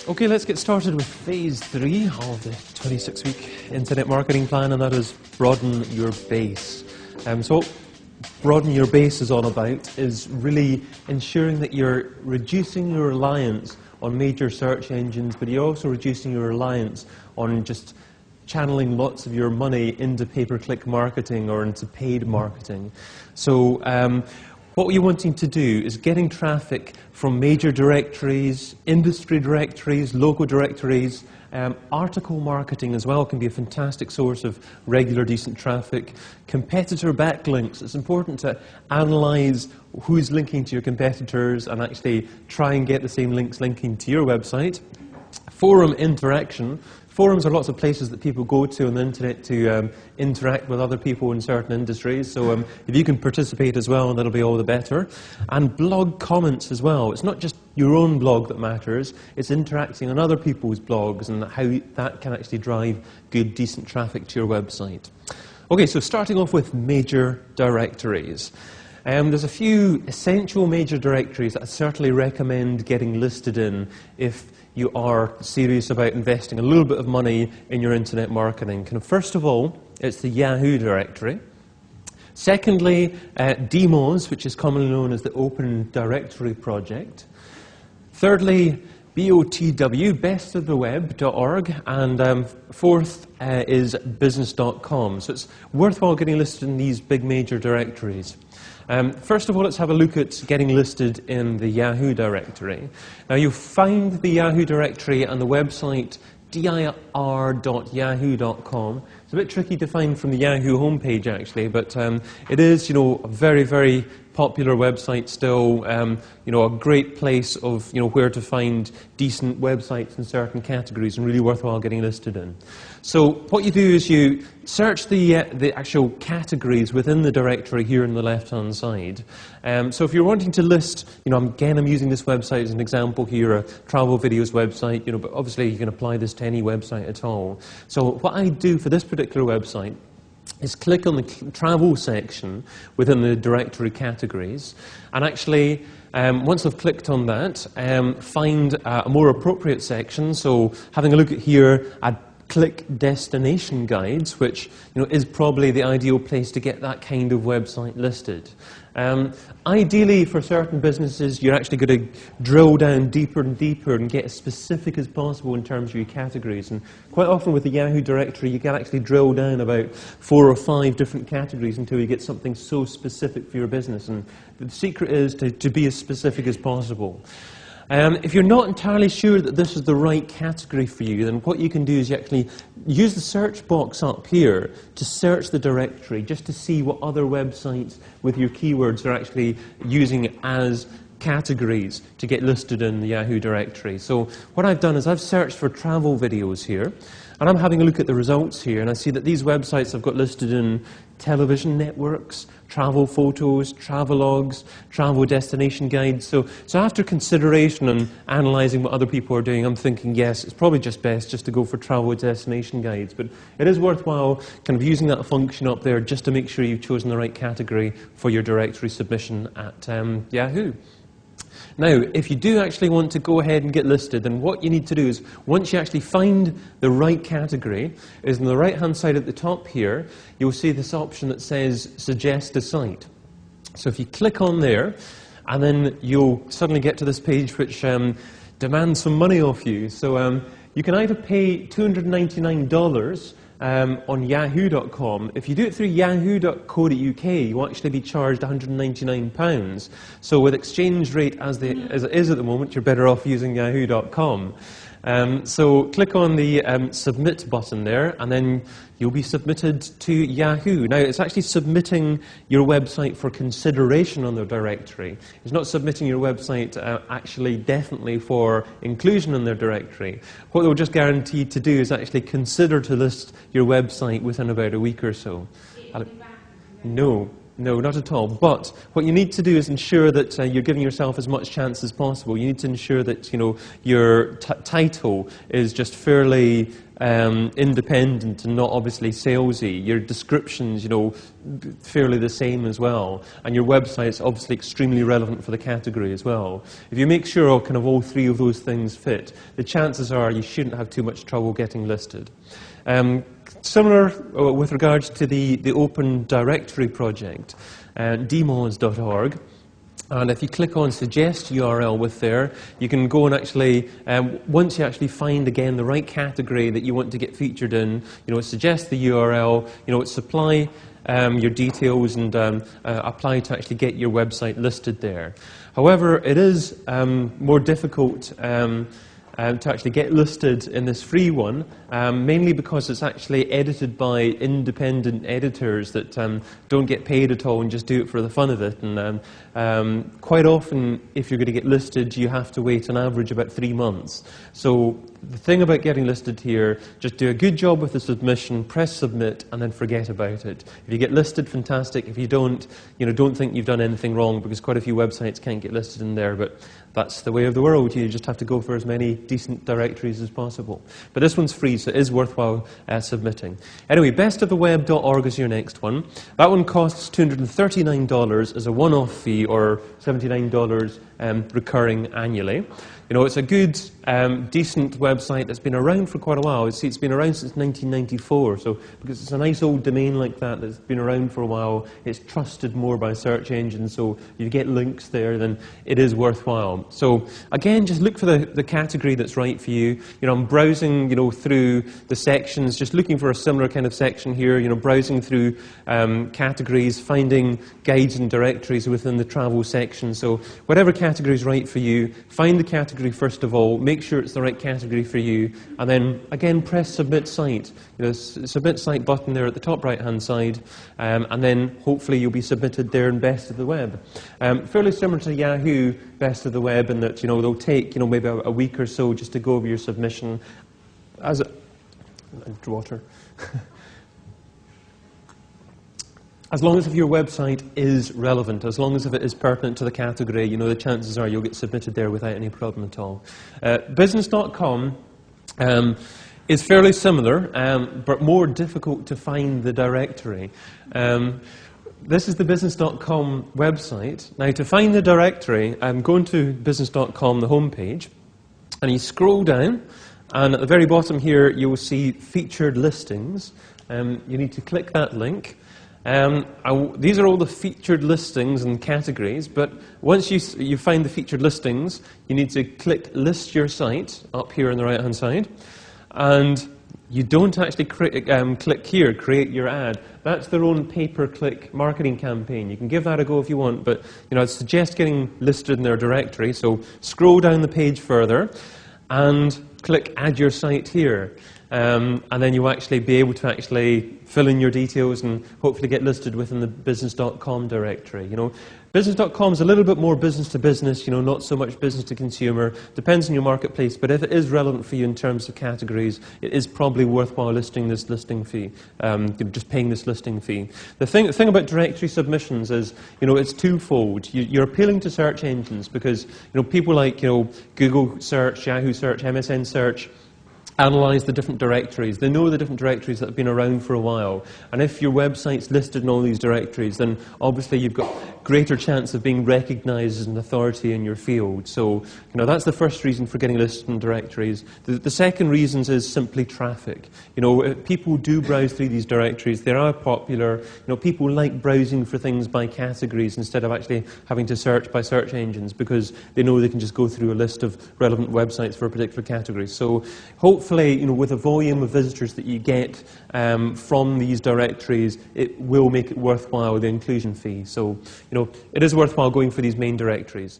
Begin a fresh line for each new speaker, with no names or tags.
Okay, let's get started with phase 3 of the 26-week internet marketing plan, and that is broaden your base. So what broaden your base is all about is really ensuring that you're reducing your reliance on major search engines, but you're also reducing your reliance on just channeling lots of your money into pay-per-click marketing or into paid marketing. So what you're wanting to do is getting traffic from major directories, industry directories, local directories. Article marketing as well can be a fantastic source of regular, decent traffic. Competitor backlinks. It's important to analyze who's linking to your competitors and actually try and get the same links linking to your website. Forum interaction. Forums are lots of places that people go to on the internet to interact with other people in certain industries. So if you can participate as well, that'll be all the better. And blog comments as well. It's not just your own blog that matters. It's interacting on other people's blogs and how that can actually drive good, decent traffic to your website. Okay, so starting off with major directories. There's a few essential major directories that I certainly recommend getting listed in if you are serious about investing a little bit of money in your internet marketing. First of all, it's the Yahoo directory. Secondly, DMOZ, which is commonly known as the Open Directory Project. Thirdly, BOTW, bestoftheweb.org, and fourth is business.com. So it's worthwhile getting listed in these big major directories. First of all, let's have a look at getting listed in the Yahoo directory. Now, you'll find the Yahoo directory and the website dir.yahoo.com. It's a bit tricky to find from the Yahoo homepage, actually, but it is, a very, very popular website still, a great place of, where to find decent websites in certain categories and really worthwhile getting listed in. So what you do is you search the actual categories within the directory here on the left-hand side. So if you're wanting to list, again, I'm using this website as an example here, a travel videos website, but obviously you can apply this to any website at all. So what I do for this particular website is click on the travel section within the directory categories, and actually, once I've clicked on that, find a more appropriate section. So having a look at here, I'd click destination guides, which is probably the ideal place to get that kind of website listed. Ideally, for certain businesses, you're actually going to drill down deeper and deeper and get as specific as possible in terms of your categories. And quite often with the Yahoo directory, you can actually drill down about 4 or 5 different categories until you get something so specific for your business. And the secret is to be as specific as possible. If you're not entirely sure that this is the right category for you, then what you can do is you actually use the search box up here to search the directory just to see what other websites with your keywords are actually using as categories to get listed in the Yahoo directory. So what I've done is I've searched for travel videos here, and I'm having a look at the results here, and I see that these websites I've got listed in television networks, travel photos, travelogues, travel destination guides. So after consideration and analysing what other people are doing, I'm thinking, yes, it's probably just best just to go for travel destination guides. But it is worthwhile kind of using that function up there just to make sure you've chosen the right category for your directory submission at Yahoo. Now, if you do actually want to go ahead and get listed, then what you need to do is, once you actually find the right category, is on the right-hand side at the top here, you'll see this option that says Suggest a Site. So if you click on there, and then you'll suddenly get to this page which demands some money off you. So you can either pay $299 on yahoo.com. If you do it through yahoo.co.uk, you'll actually be charged £199. So with exchange rate as it is at the moment, you're better off using yahoo.com. So click on the submit button there, and then you'll be submitted to Yahoo. Now, it's actually submitting your website for consideration on the directory. It's not submitting your website actually definitely for inclusion in their directory. What they'll just guarantee to do is actually consider to list your website within about a week or so. No. No, not at all. But what you need to do is ensure that you're giving yourself as much chance as possible. You need to ensure that your title is just fairly independent and not obviously salesy. Your descriptions, fairly the same as well. And your website's obviously extremely relevant for the category as well. If you make sure all three of those things fit, the chances are you shouldn't have too much trouble getting listed. Similar with regards to the Open Directory project, dmos.org. And if you click on Suggest URL with there, you can go and actually, once you actually find again the right category that you want to get featured in, suggest the URL, supply your details and apply to actually get your website listed there. However, it is more difficult to actually get listed in this free one, mainly because it's actually edited by independent editors that don't get paid at all and just do it for the fun of it. And quite often, if you're going to get listed, you have to wait on average about 3 months. So the thing about getting listed here, just do a good job with the submission, press submit, and then forget about it. If you get listed, fantastic. If you don't, don't think you've done anything wrong, because quite a few websites can't get listed in there, but that's the way of the world. You just have to go for as many decent directories as possible. But this one's free, so it is worthwhile submitting. Anyway, bestoftheweb.org is your next one. That one costs $239 as a one-off fee, or $79 recurring annually. It's a good, decent website that's been around for quite a while. It's been around since 1994, so because it's a nice old domain like that that's been around for a while, it's trusted more by search engines, so you get links there, then it is worthwhile. So again, just look for the category that's right for you. I'm browsing, through the sections, just looking for a similar kind of section here, browsing through categories, finding guides and directories within the travel section. So whatever category is right for you, find the category first of all, make sure it's the right category for you, and then again press Submit Site. Submit Site button there at the top right hand side, and then hopefully you'll be submitted there in Best of the Web. Fairly similar to Yahoo Best of the Web in that they'll take maybe a week or so just to go over your submission. Water. As long as if your website is relevant, as long as if it is pertinent to the category, the chances are you'll get submitted there without any problem at all. Business.com is fairly similar, but more difficult to find the directory. This is the Business.com website. Now, to find the directory, go into Business.com, the homepage, and you scroll down, and at the very bottom here, you will see Featured Listings. You need to click that link. These are all the featured listings and categories, but once you find the featured listings, you need to click List Your Site up here on the right-hand side, and you don't actually click here, Create Your Ad. That's their own pay-per-click marketing campaign. You can give that a go if you want, but I'd suggest getting listed in their directory. So scroll down the page further and click Add Your Site here. And then you'll actually be able to actually fill in your details and hopefully get listed within the Business.com directory. Business.com is a little bit more business to business, not so much business to consumer. Depends on your marketplace, but if it is relevant for you in terms of categories, it is probably worthwhile listing this listing fee, just paying this listing fee. The thing about directory submissions is, it's twofold. You're appealing to search engines because, people like, Google search, Yahoo search, MSN search, analyze the different directories. They know the different directories that have been around for a while. And if your website's listed in all these directories, then obviously you've got greater chance of being recognized as an authority in your field. So, that's the first reason for getting listed in directories. The second reason is simply traffic. People do browse through these directories. They are popular. People like browsing for things by categories instead of actually having to search by search engines because they know they can just go through a list of relevant websites for a particular category. So, hopefully, with the volume of visitors that you get from these directories, it will make it worthwhile, the inclusion fee. So, it is worthwhile going for these main directories.